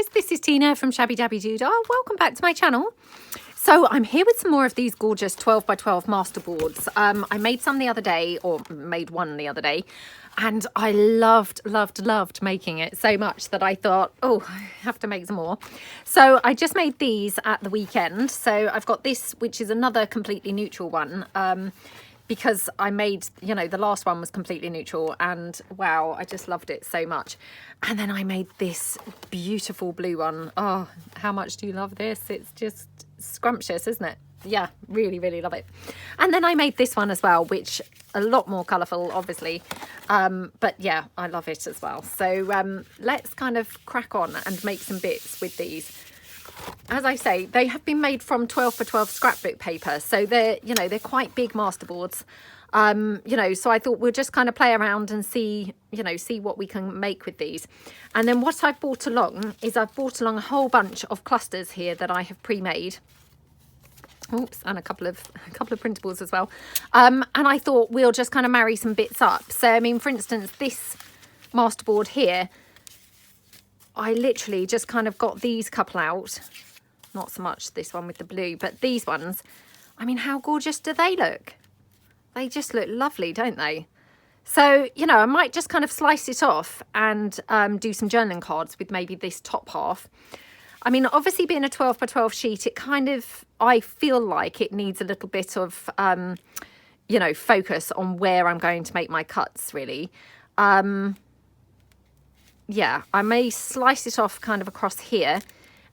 guys, this is Tina from Shabbydabbydoodah. Welcome back to my channel. So I'm here with some more of these gorgeous 12 by 12 masterboards. I made some the other day, or made one the other day, and I loved making it so much that I thought, oh, I have to make some more. So I just made these at the weekend. So I've got this, which is another completely neutral one, because I made, you know, the last one was completely neutral, and wow, I just loved it so much. And then I made this beautiful blue one. Oh, how much do you love this? It's just scrumptious, isn't it? Yeah, really love it. And then I made this one as well, which a lot more colourful, obviously, but yeah, I love it as well. So let's kind of crack on and make some bits with these. As I say, they have been made from 12 by 12 scrapbook paper, so they're, you know, they're quite big masterboards. You know, so I thought we'll just kind of play around and see, you know, see what we can make with these. And then what I've brought along is I've brought along a whole bunch of clusters here that I have pre-made. Oops, and a couple of printables as well. And I thought we'll just kind of marry some bits up. So, I mean, for instance, this masterboard here, I literally just kind of got these couple out. Not so much this one with the blue, but these ones. I mean, how gorgeous do they look? They just look lovely, don't they? So, you know, I might just kind of slice it off and do some journaling cards with maybe this top half. I mean, obviously being a 12 by 12 sheet, it kind of, I feel like it needs a little bit of, you know, focus on where I'm going to make my cuts, really. Yeah, I may slice it off kind of across here,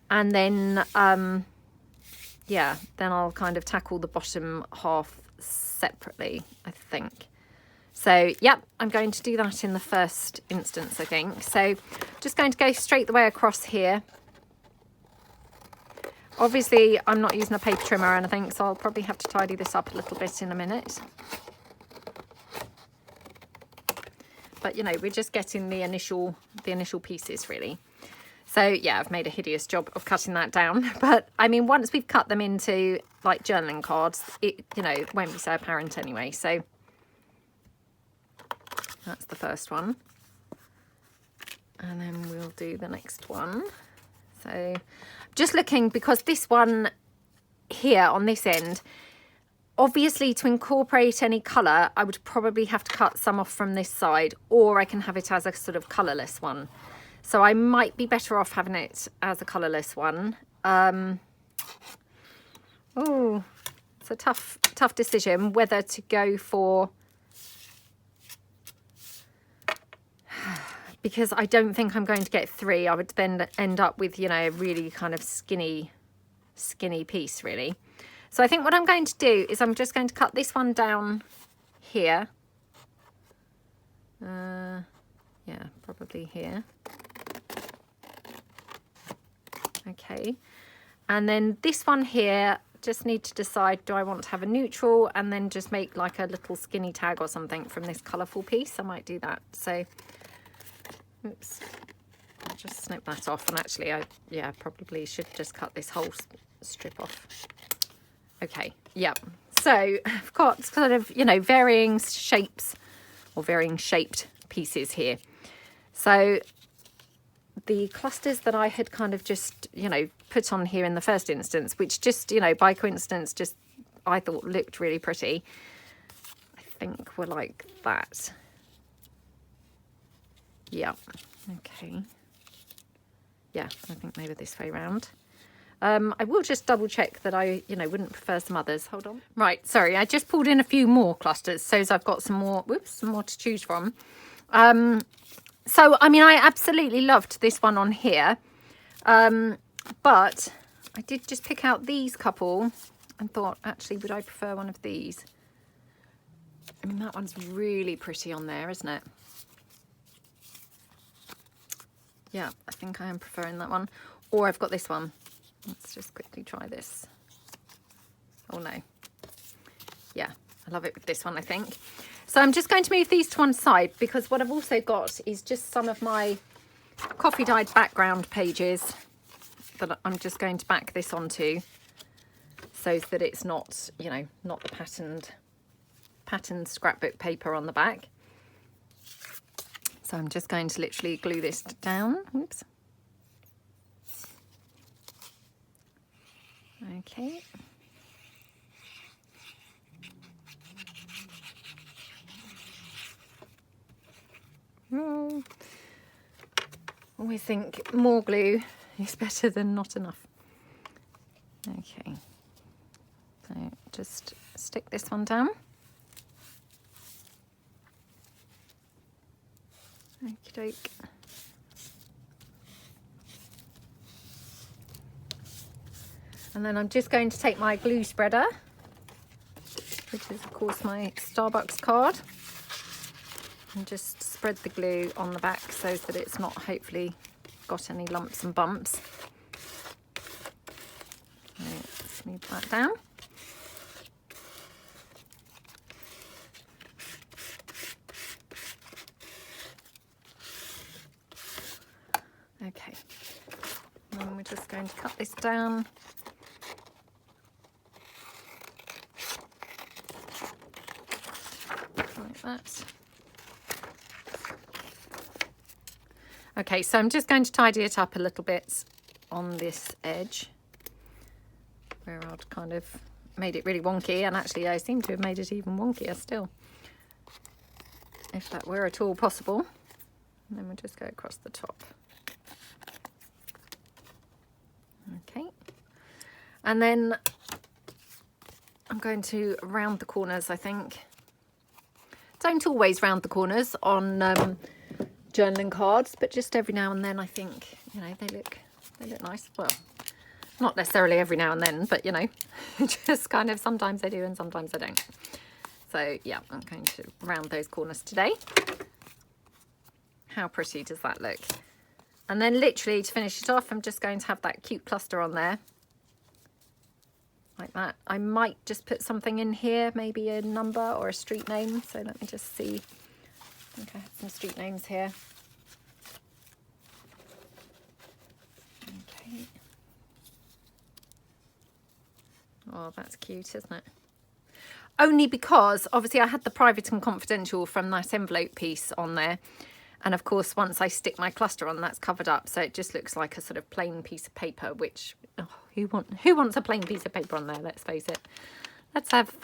and then, yeah, then I'll kind of tackle the bottom half separately, I think. So, yep, I'm going to do that in the first instance, I think. So, just going to go straight the way across here. Obviously, I'm not using a paper trimmer or anything, so I'll probably have to tidy this up a little bit in a minute. But, you know, we're just getting the initial pieces, really. So, yeah, I've made a hideous job of cutting that down. But, I mean, once we've cut them into, like, journaling cards, it, you know, won't be so apparent anyway. So, that's the first one. And then we'll do the next one. So, just looking, because this one here on this end, obviously to incorporate any colour, I would probably have to cut some off from this side, or I can have it as a sort of colourless one. So I might be better off having it as a colourless one. Oh, it's a tough decision whether to go for, because I don't think I'm going to get 3. I would then end up with, you know, a really kind of skinny piece, really. So I think what I'm going to do is I'm just going to cut this one down here. Yeah, probably here. Okay. And then this one here, just need to decide, do I want to have a neutral and then just make like a little skinny tag or something from this colourful piece? I might do that. So, oops, I'll just snip that off. And actually, yeah, probably should just cut this whole strip off. Okay, yeah. So I've got sort of, you know, varying shapes or varying shaped pieces here. So the clusters that I had kind of just, you know, put on here in the first instance, which just, you know, by coincidence, just I thought looked really pretty, I think were like that. Yeah, okay. Yeah, I think maybe this way round. I will just double check that I, you know, wouldn't prefer some others. Hold on. Right, sorry, I just pulled in a few more clusters, so as I've got some more, whoops, some more to choose from. So, I mean, I absolutely loved this one on here, but I did just pick out these couple and thought, actually, would I prefer one of these? I mean, that one's really pretty on there, isn't it? Yeah, I think I am preferring that one. Or I've got this one. Let's just quickly try this. Oh no. Yeah, I love it with this one, I think. So I'm just going to move these to one side, because what I've also got is just some of my coffee dyed background pages that I'm just going to back this onto, so that it's not, you know, not the patterned scrapbook paper on the back. So I'm just going to literally glue this down. Oops. Okay. Always think more glue is better than not enough. Okay, so just stick this one down. Okie doke. And then I'm just going to take my glue spreader, which is of course my Starbucks card, and just spread the glue on the back so that it's not hopefully got any lumps and bumps. Let's move that down. Okay, and then we're just going to cut this down. Like that. Okay, so I'm just going to tidy it up a little bit on this edge where I'd kind of made it really wonky, and actually I seem to have made it even wonkier still, if that were at all possible. And then we'll just go across the top. Okay, and then I'm going to round the corners, I think. Don't always round the corners on journaling cards, but just every now and then I think, you know, they look nice. Well, not necessarily every now and then, but you know, just kind of sometimes I do and sometimes I don't. So yeah, I'm going to round those corners today. How pretty does that look? And then literally to finish it off, I'm just going to have that cute cluster on there. Like that. I might just put something in here, maybe a number or a street name. So let me just see. I think I have some street names here. Okay. Oh, that's cute, isn't it? Only because obviously I had the private and confidential from that envelope piece on there. And of course, once I stick my cluster on, that's covered up. So it just looks like a sort of plain piece of paper, which, oh, who wants a plain piece of paper on there? Let's face it. Let's have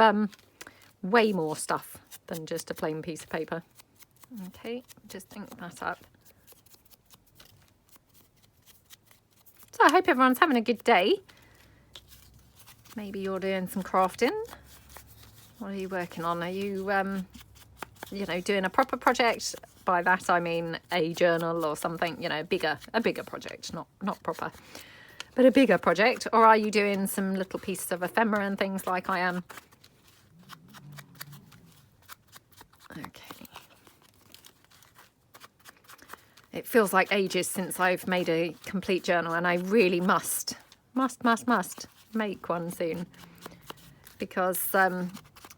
way more stuff than just a plain piece of paper. Okay, just ink that up. So I hope everyone's having a good day. Maybe you're doing some crafting. What are you working on? Are you, you know, doing a proper project? By that I mean a journal or something, you know, a bigger project, not proper, but a bigger project. Or are you doing some little pieces of ephemera and things like I am? Okay. It feels like ages since I've made a complete journal, and I really must make one soon, because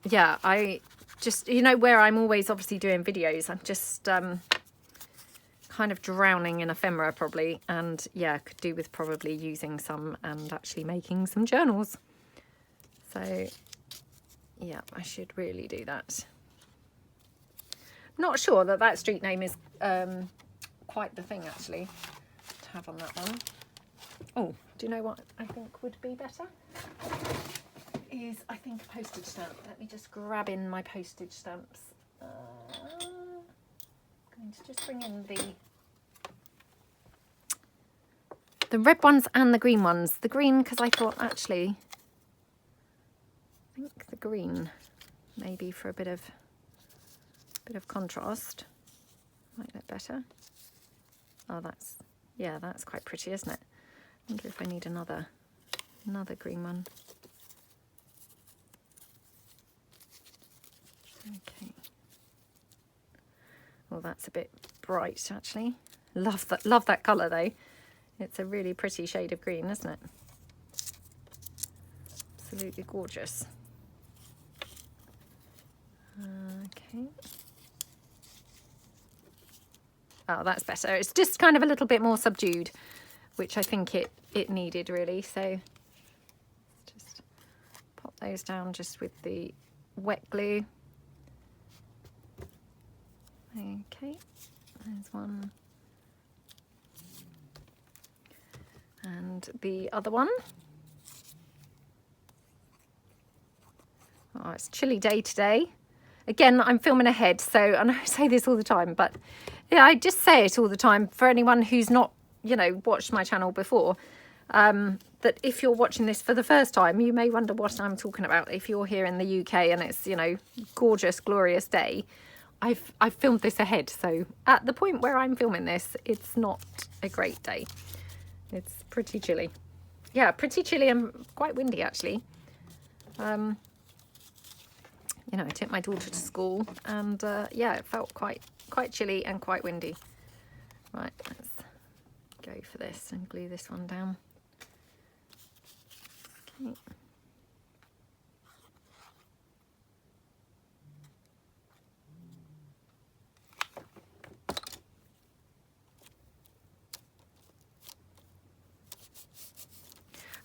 yeah, I just, you know, where I'm always obviously doing videos, I'm just kind of drowning in ephemera probably, and yeah, could do with probably using some and actually making some journals. So yeah, I should really do that. Not sure that that street name is quite the thing actually to have on that one. Oh, do you know what I think would be better? Is, I think, a postage stamp. Let me just grab in my postage stamps. I'm going to just bring in the red ones and the green ones. The green, because I thought actually, I think the green maybe for a bit of contrast might look better. Oh, that's, yeah, that's quite pretty, isn't it? I wonder if I need another green one. Okay. Well, that's a bit bright actually. Love that colour though. It's a really pretty shade of green, isn't it? Absolutely gorgeous. Okay. Oh, that's better. It's just kind of a little bit more subdued, which I think it needed really. So just pop those down just with the wet glue. Okay, there's one. And the other one. Oh, it's a chilly day today. Again, I'm filming ahead, so I know I say this all the time, but yeah, I just say it all the time for anyone who's not, you know, watched my channel before. That if you're watching this for the first time, you may wonder what I'm talking about. If you're here in the UK and it's, you know, gorgeous, glorious day, I've filmed this ahead. So at the point where I'm filming this, it's not a great day. It's pretty chilly. Yeah, pretty chilly and quite windy actually. You know, I took my daughter to school and yeah, it felt quite chilly and quite windy. Right, let's go for this and glue this one down. Okay.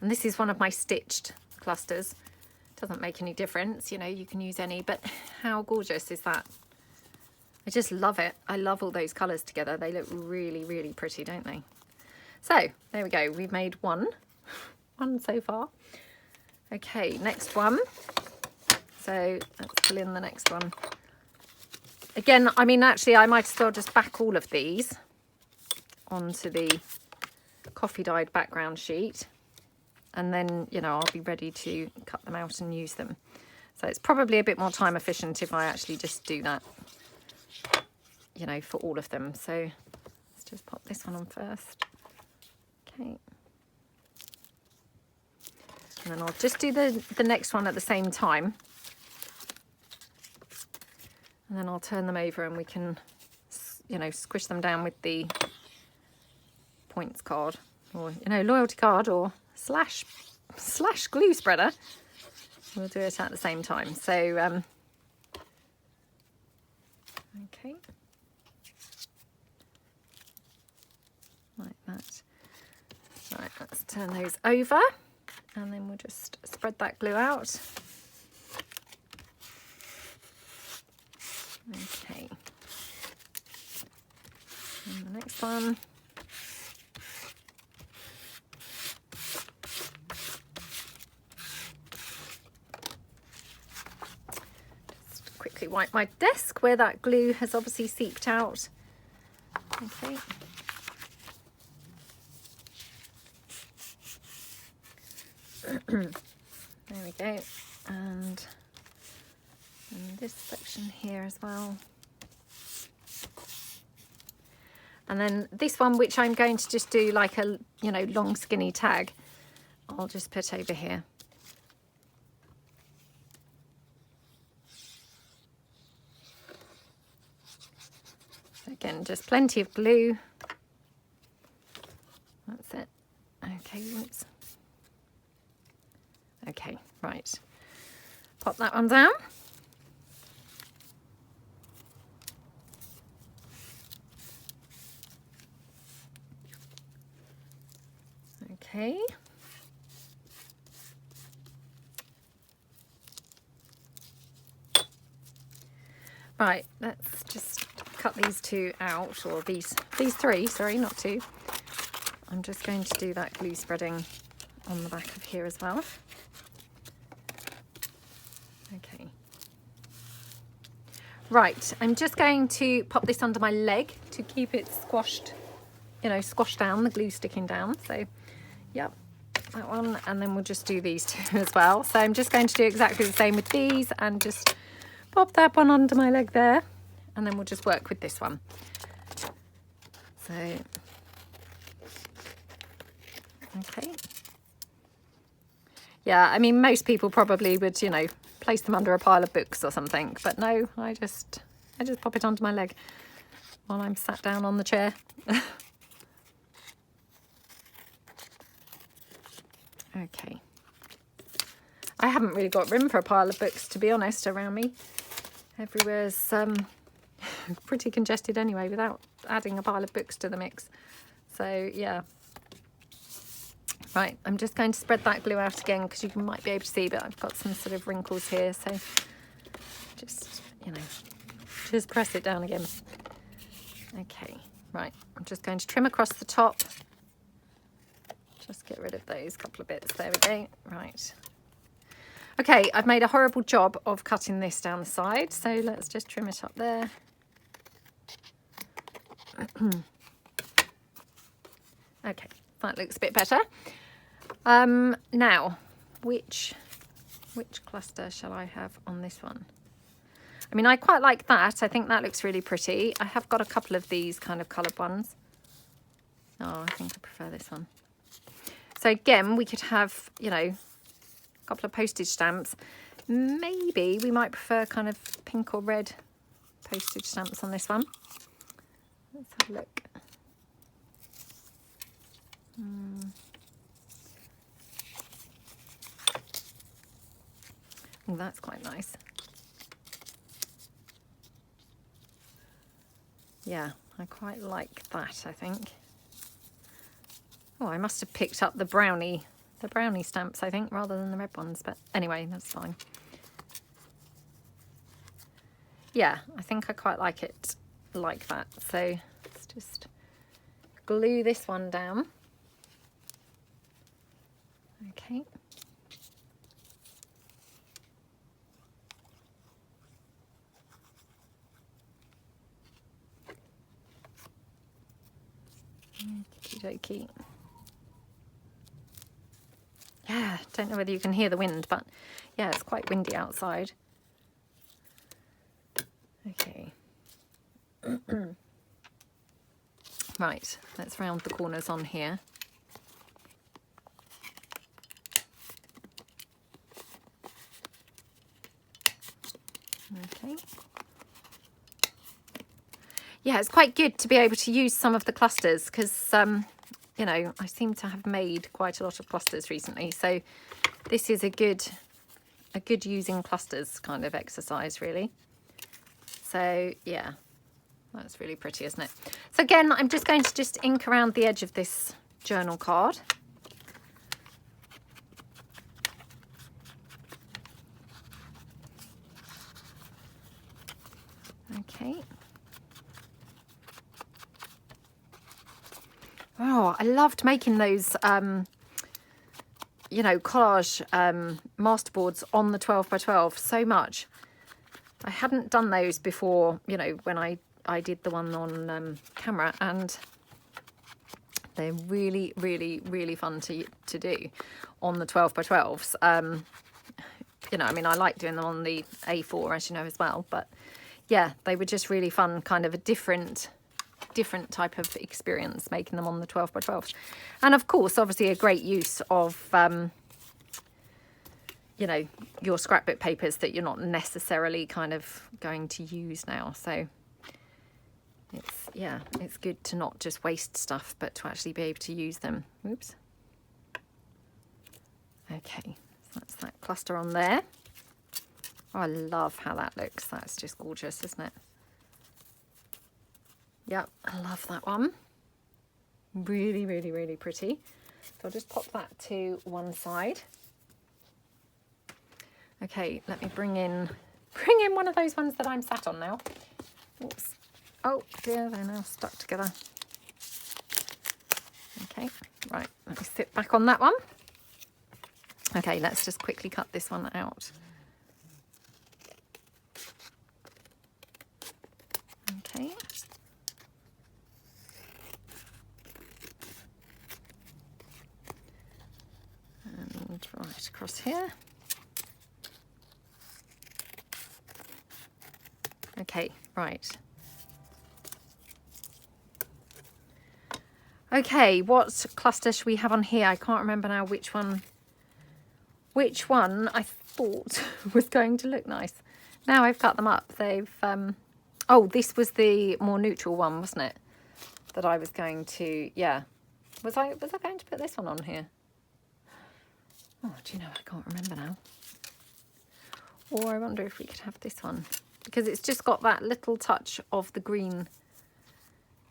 And this is one of my stitched clusters. Doesn't make any difference, you know, you can use any, but how gorgeous is that? I just love it. I love all those colours together. They look really, really pretty, don't they? So there we go. We've made one so far. Okay, next one. So let's pull in the next one. Again, I mean, actually, I might as well just back all of these onto the coffee dyed background sheet. And then, you know, I'll be ready to cut them out and use them. So it's probably a bit more time efficient if I actually just do that, you know, for all of them. So let's just pop this one on first. Okay. And then I'll just do the next one at the same time. And then I'll turn them over and we can, you know, squish them down with the points card or, you know, loyalty card or slash glue spreader. We'll do it at the same time. So, okay. Like that. Right, let's turn those over. And then we'll just spread that glue out. Okay. And the next one. Just quickly wipe my desk where that glue has obviously seeped out. Okay. There we go, and in this section here as well. And then this one, which I'm going to just do like a, you know, long skinny tag, I'll just put over here. Again, just plenty of glue. That's it. Okay, whoops. Okay, right. Pop that one down. Okay. Right, let's just cut these two out, or these three, sorry, not two. I'm just going to do that glue spreading on the back of here as well. Okay. Right, I'm just going to pop this under my leg to keep it squashed, you know, squashed down, the glue sticking down. So, yep, that one, and then we'll just do these two as well. So I'm just going to do exactly the same with these and just pop that one under my leg there, and then we'll just work with this one. So, okay. Yeah, I mean, most people probably would, you know, place them under a pile of books or something, but no, I just pop it under my leg while I'm sat down on the chair. Okay. I haven't really got room for a pile of books, to be honest, around me. Everywhere's pretty congested anyway without adding a pile of books to the mix. So, yeah. Right, I'm just going to spread that glue out again because you might be able to see, but I've got some sort of wrinkles here, so just, you know, just press it down again. Okay, right, I'm just going to trim across the top. Just get rid of those couple of bits. There we go. Right. Okay, I've made a horrible job of cutting this down the side, so let's just trim it up there. Okay, that looks a bit better. Now, which cluster shall I have on this one? I mean, I quite like that. I think that looks really pretty. I have got a couple of these kind of coloured ones. Oh, I think I prefer this one. So again, we could have, you know, a couple of postage stamps. Maybe we might prefer kind of pink or red postage stamps on this one. Let's have a look. Oh, that's quite nice. Yeah, I quite like that, I think. Oh, I must have picked up the brownie stamps, I think, rather than the red ones. But anyway, that's fine. Yeah, I think I quite like it like that. So let's just glue this one down. Okay. Okey-dokey. Yeah, don't know whether you can hear the wind, but yeah, it's quite windy outside. Okay. Right, let's round the corners on here. Okay. Yeah, it's quite good to be able to use some of the clusters because, you know, I seem to have made quite a lot of clusters recently. So this is a good using clusters kind of exercise, really. So yeah, that's really pretty, isn't it? So again, I'm just going to ink around the edge of this journal card. Okay. Oh, I loved making those, you know, collage masterboards on the 12 by 12 so much. I hadn't done those before, you know, when I did the one on camera, and they're really, really, really fun to do on the 12 by 12s. You know, I mean, I like doing them on the A4, as you know, as well. But yeah, they were just really fun, kind of a different type of experience making them on the 12 by 12s. And of course, obviously a great use of, you know, your scrapbook papers that you're not necessarily kind of going to use now. So it's, yeah, it's good to not just waste stuff, but to actually be able to use them. Oops. Okay, so that's that cluster on there. Oh, I love how that looks. That's just gorgeous, isn't it? Yep, I love that one. Really, really, really pretty. So I'll just pop that to one side. Okay, let me bring in one of those ones that I'm sat on now. Oops. Oh dear, they're now stuck together. Okay, right, let me sit back on that one. Okay, let's just quickly cut this one out. Okay. And right across here. Okay, right. Okay, what cluster should we have on here? I can't remember now which one I thought was going to look nice. Now I've cut them up. They've, oh, this was the more neutral one, wasn't it? That I was going to, yeah. Was I going to put this one on here? Oh, do you know, I can't remember now. Or I wonder if we could have this one, because it's just got that little touch of the green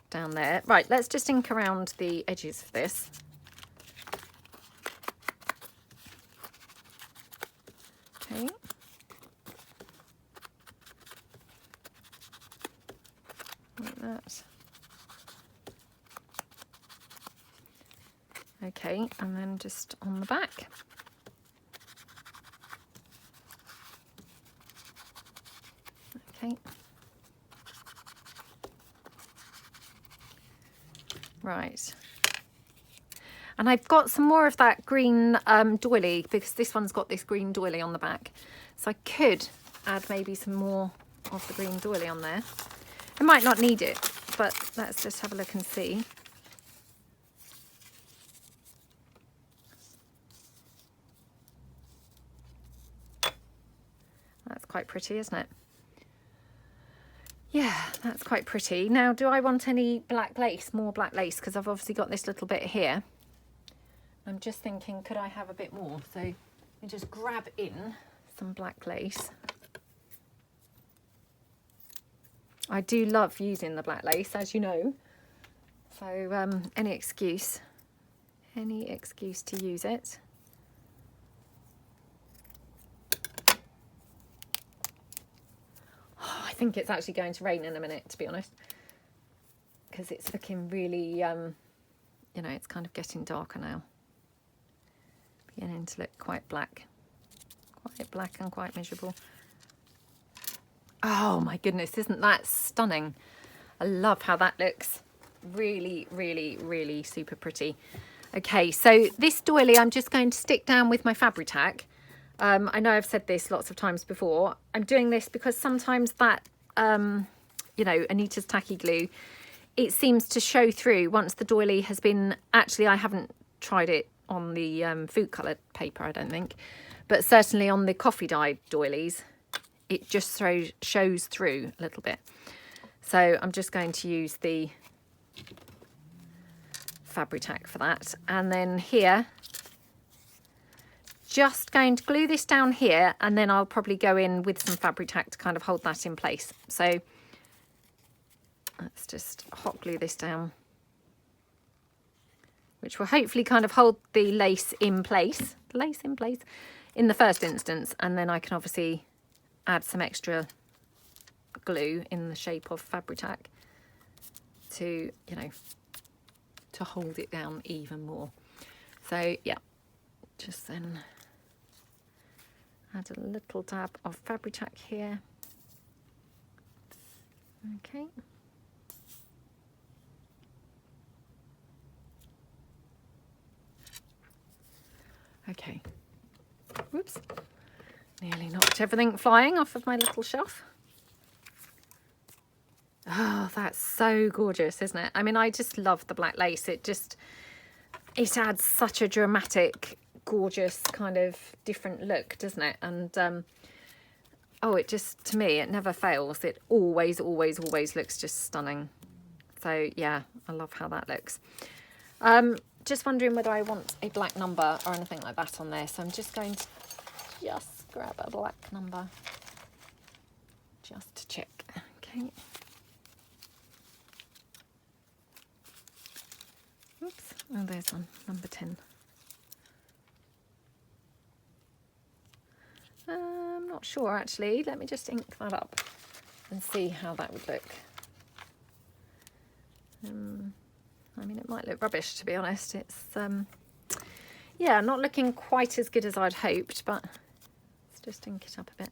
down there. Right, let's just ink around the edges of this. Okay. Like that. Okay, and then just on the back. Okay. Right. And I've got some more of that green doily, because this one's got this green doily on the back. So I could add maybe some more of the green doily on there. I might not need it, but let's just have a look and see. That's quite pretty, isn't it? Yeah, that's quite pretty. Now, do I want any black lace, more black lace? Because I've obviously got this little bit here. I'm just thinking, could I have a bit more? So you just grab in some black lace. I do love using the black lace, as you know. So any excuse to use it. Oh, I think it's actually going to rain in a minute, to be honest, because it's looking really, you know, it's kind of getting darker now. Beginning to look quite black and quite miserable. Oh my goodness, isn't that stunning? I love how that looks. Really, really, really super pretty. Okay, so this doily I'm just going to stick down with my Fabri-Tac. I know I've said this lots of times before. I'm doing this because sometimes that, you know, Anita's tacky glue, it seems to show through once the doily has been, actually I haven't tried it on the food coloured paper, I don't think, but certainly on the coffee dyed doilies, it just shows through a little bit. So I'm just going to use the Fabri-Tac for that. And then here, just going to glue this down here, and then I'll probably go in with some Fabri-Tac to kind of hold that in place. So let's just hot glue this down, which will hopefully kind of hold the lace in place, in the first instance, and then I can obviously add some extra glue in the shape of Fabri-Tac to, you know, to hold it down even more. So yeah, just then add a little dab of Fabri-Tac here. Okay. Okay. Whoops. Nearly knocked everything flying off of my little shelf. Oh, that's so gorgeous, isn't it? I mean, I just love the black lace. It adds such a dramatic, gorgeous kind of different look, doesn't it? And oh, it just, to me, it never fails. It always, always, always looks just stunning. So yeah, I love how that looks. Just wondering whether I want a black number or anything like that on there. So I'm just going to just grab a black number just to check. Okay. Oops. Oh, there's one. Number 10. I'm not sure, actually. Let me just ink that up and see how that would look. I mean, it might look rubbish, to be honest. It's, yeah, not looking quite as good as I'd hoped, but let's just ink it up a bit.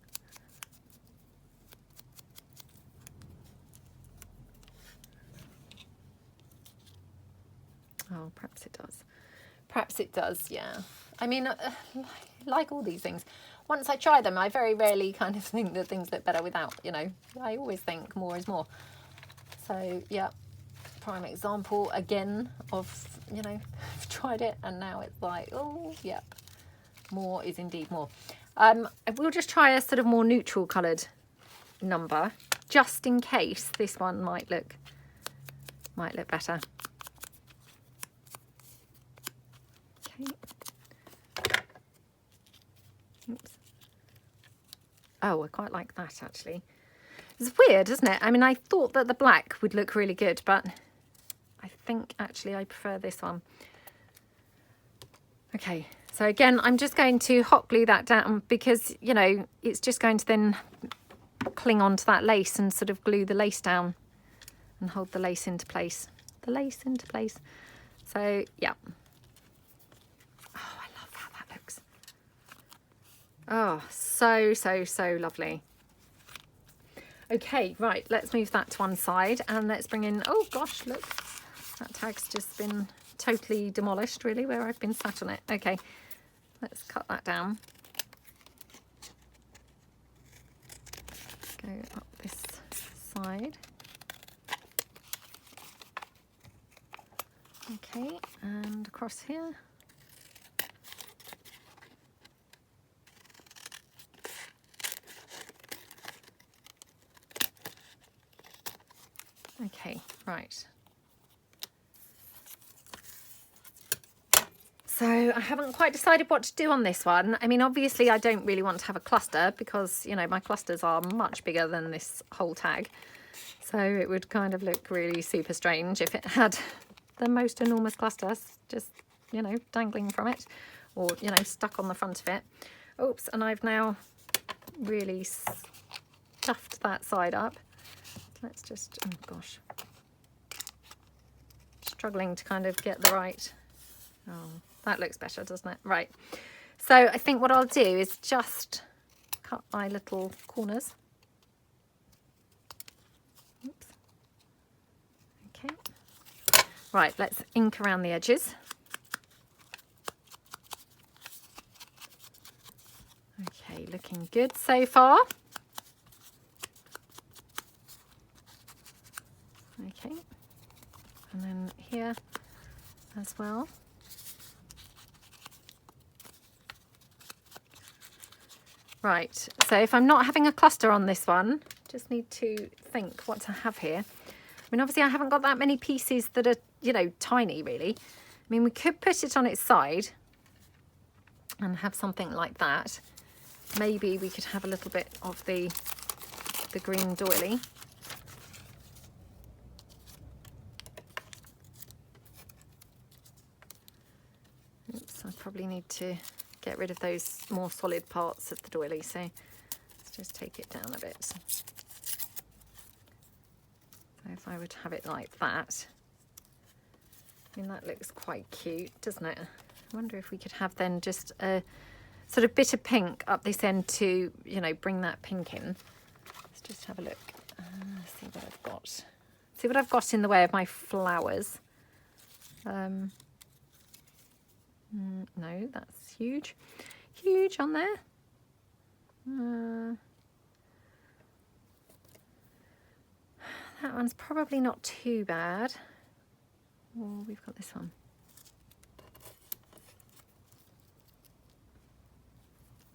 Oh, perhaps it does. Perhaps it does, yeah. I mean, like all these things, once I try them, I very rarely kind of think that things look better without, you know. I always think more is more. So, yeah, prime example again of, you know, I've tried it and now it's like, oh, yep, more is indeed more. We'll just try a sort of more neutral coloured number, just in case this one might look better. Okay. Oops. Oh, I quite like that, actually. It's weird, isn't it? I mean, I thought that the black would look really good, but I think actually I prefer this one. Okay, so again, I'm just going to hot glue that down because, you know, it's just going to then cling onto that lace and sort of glue the lace down and hold the lace into place. The lace into place. So, yeah. Oh, I love how that looks. Oh, so, so, so lovely. Okay, right, let's move that to one side and let's bring in, oh gosh, look, that tag's just been totally demolished really where I've been sat on it. Okay, let's cut that down. Go up this side. Okay, and across here. Okay, right. So I haven't quite decided what to do on this one. I mean, obviously I don't really want to have a cluster because, you know, my clusters are much bigger than this whole tag. So it would kind of look really super strange if it had the most enormous clusters just, you know, dangling from it or, you know, stuck on the front of it. Oops, and I've now really stuffed that side up. Let's just, oh gosh, struggling to kind of get the right, oh, that looks better, doesn't it? Right, so I think what I'll do is just cut my little corners. Oops. Okay, right, let's ink around the edges. Okay, looking good so far. Okay, and then here as well. Right, so if I'm not having a cluster on this one, just need to think what to have here. I mean, obviously I haven't got that many pieces that are, you know, tiny really. I mean, we could put it on its side and have something like that. Maybe we could have a little bit of the green doily. Oops, I probably need to get rid of those more solid parts of the doily, so let's just take it down a bit. So if I were to have it like that, I mean, that looks quite cute, doesn't it? I wonder if we could have then just a sort of bit of pink up this end to, you know, bring that pink in. Let's just have a look, see what I've got. See what I've got in the way of my flowers. No, that's huge. Huge on there. That one's probably not too bad. Oh, we've got this one.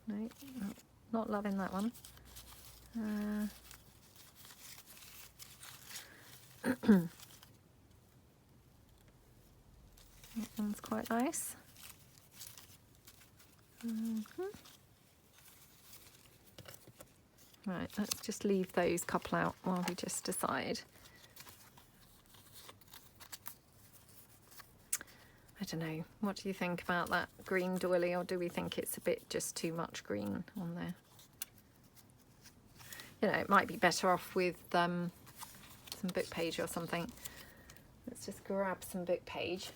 No, not loving that one. That one's quite nice. Right, let's just leave those couple out while we just decide. I don't know, what do you think about that green doily, or do we think it's a bit just too much green on there? You know, it might be better off with some book page or something. Let's just grab some book page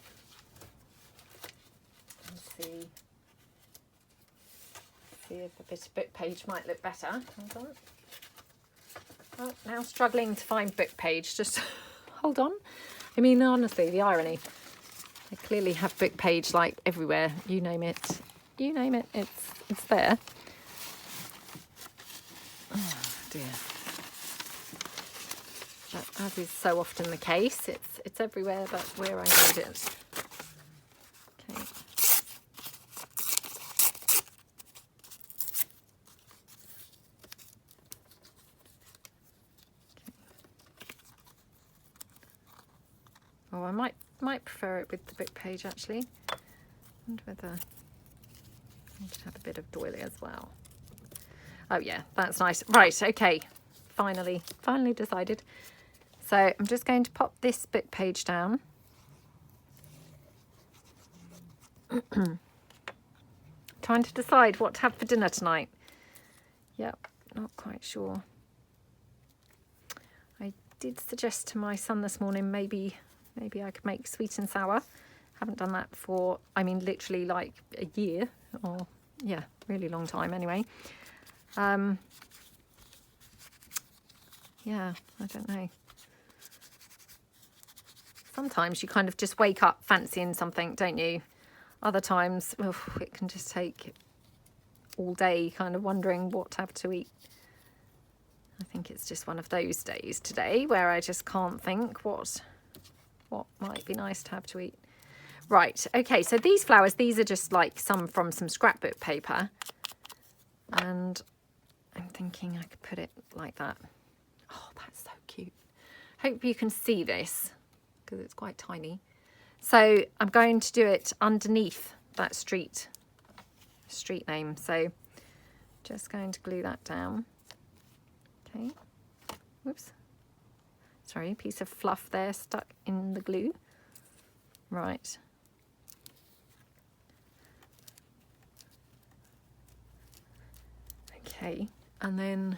and see if a bit of book page might look better. Hold on. Oh, now struggling to find book page. Just hold on. I mean, honestly, the irony. I clearly have book page like everywhere. You name it. You name it. It's there. Oh dear. But as is so often the case, it's everywhere but where I need it. Okay. Oh, I might prefer it with the book page actually. And whether I could have a bit of doily as well. Oh yeah, that's nice. Right, okay. Finally decided. So I'm just going to pop this book page down. Trying to decide what to have for dinner tonight. Yep, not quite sure. I did suggest to my son this morning maybe I could make sweet and sour. Haven't done that for, I mean, literally like a year, or yeah, really long time anyway. yeah, I don't know. Sometimes you kind of just wake up fancying something, don't you? Other times, oh, it can just take all day kind of wondering what to have to eat. I think it's just one of those days today where I just can't think what might be nice to have to eat. Right, okay, so these flowers, these are just like some from some scrapbook paper. And I'm thinking I could put it like that. Oh, that's so cute. Hope you can see this because it's quite tiny. So I'm going to do it underneath that street name. So just going to glue that down. Okay. Whoops. Sorry, piece of fluff there stuck in the glue. Right. Okay, and then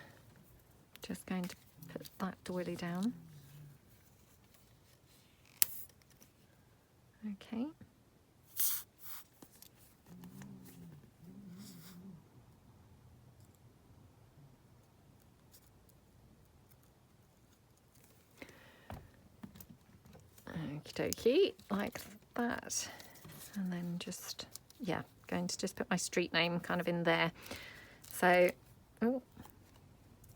just going to put that doily down. Okay. Okie dokie, like that. And then just, yeah, going to just put my street name kind of in there. So,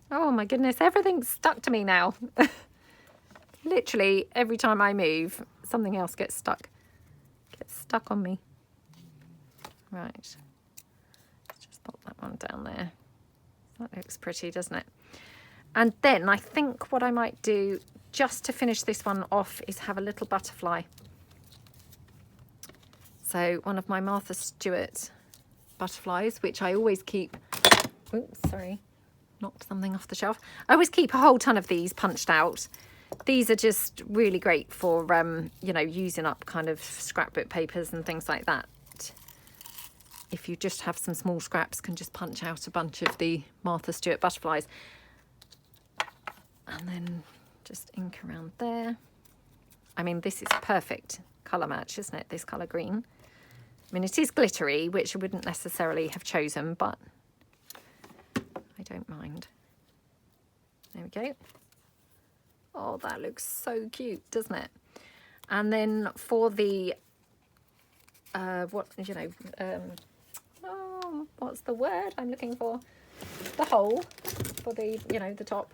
oh my goodness, everything's stuck to me now. Literally every time I move, something else gets stuck on me. Right, let's just pop that one down there. That looks pretty, doesn't it? And then I think what I might do just to finish this one off is have a little butterfly. So one of my Martha Stewart butterflies, which I always keep. Oops, sorry, knocked something off the shelf. I always keep a whole ton of these punched out. These are just really great for, you know, using up kind of scrapbook papers and things like that. If you just have some small scraps, can just punch out a bunch of the Martha Stewart butterflies. And then just ink around there. I mean, this is perfect colour match, isn't it? This colour green. I mean, it is glittery, which I wouldn't necessarily have chosen, but I don't mind. There we go. Oh, that looks so cute, doesn't it? And then for the, what's the word I'm looking for? The hole for the, you know, the top.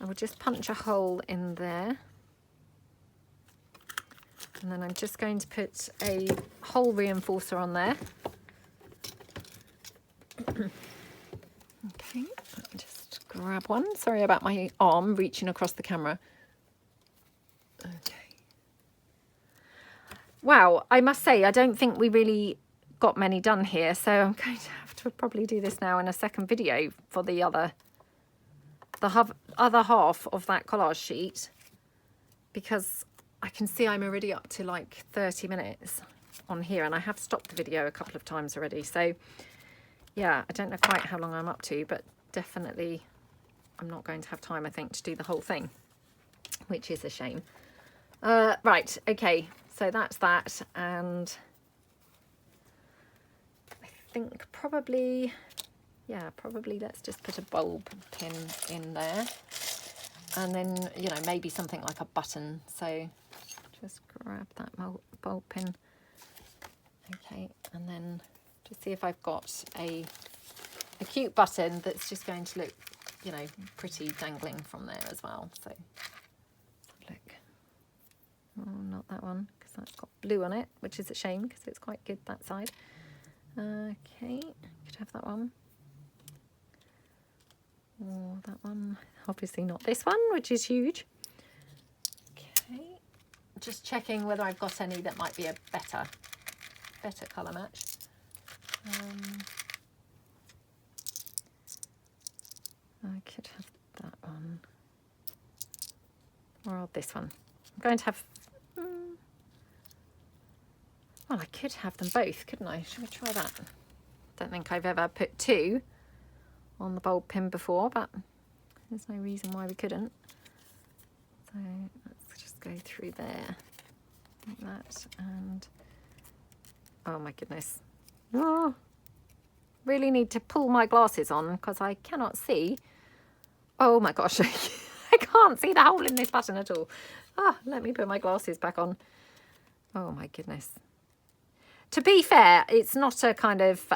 I will just punch a hole in there. And then I'm just going to put a hole reinforcer on there. Okay, just grab one. Sorry about my arm reaching across the camera. Okay. Wow, I must say, I don't think we really got many done here, so I'm going to have to probably do this now in a second video for the other half of that collage sheet, because I can see I'm already up to like 30 minutes on here, and I have stopped the video a couple of times already. So yeah, I don't know quite how long I'm up to, but definitely I'm not going to have time, I think, to do the whole thing, which is a shame. Right, okay, so that's that, and I think probably, yeah, probably let's just put a bulb pin in there, and then, you know, maybe something like a button. So just grab that bulb pin. Okay, and then just see if I've got a cute button that's just going to look, you know, pretty dangling from there as well. So look, oh, not that one, because that's got blue on it, which is a shame because it's quite good that side. Okay, could have that one. Or that one, obviously not this one, which is huge. Okay, just checking whether I've got any that might be a better colour match. I could have that one, or this one. I'm going to have, well, I could have them both, couldn't I? Should we try that? Don't think I've ever put two on the bulb pin before, but there's no reason why we couldn't. So let's just go through there like that, and oh my goodness, oh, really need to pull my glasses on because I cannot see. Oh my gosh, I can't see the hole in this button at all. Ah, let me put my glasses back on. Oh my goodness. To be fair, it's not a kind of,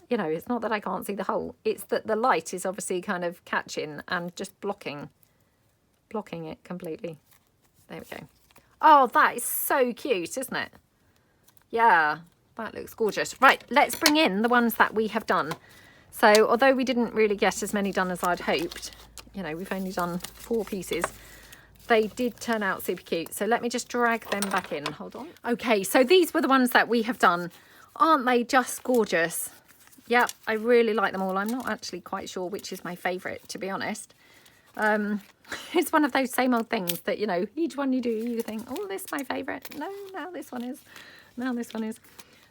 you know, it's not that I can't see the hole. It's that the light is obviously kind of catching and just blocking it completely. There we go. Oh, that is so cute, isn't it? Yeah, that looks gorgeous. Right, let's bring in the ones that we have done. So although we didn't really get as many done as I'd hoped, you know, we've only done 4 pieces. They did turn out super cute. So let me just drag them back in. Hold on. Okay, so these were the ones that we have done. Aren't they just gorgeous? Yeah, I really like them all. I'm not actually quite sure which is my favourite, to be honest. It's one of those same old things that, you know, each one you do, you think, oh, this is my favourite. No, now this one is. Now this one is.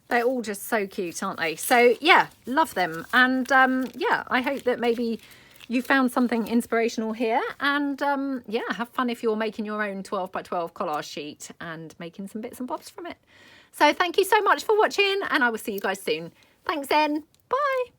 They're all just so cute, aren't they? So, yeah, love them. And, yeah, I hope that maybe you found something inspirational here. And, yeah, have fun if you're making your own 12 by 12 collage sheet and making some bits and bobs from it. So, thank you so much for watching, and I will see you guys soon. Thanks then. Bye.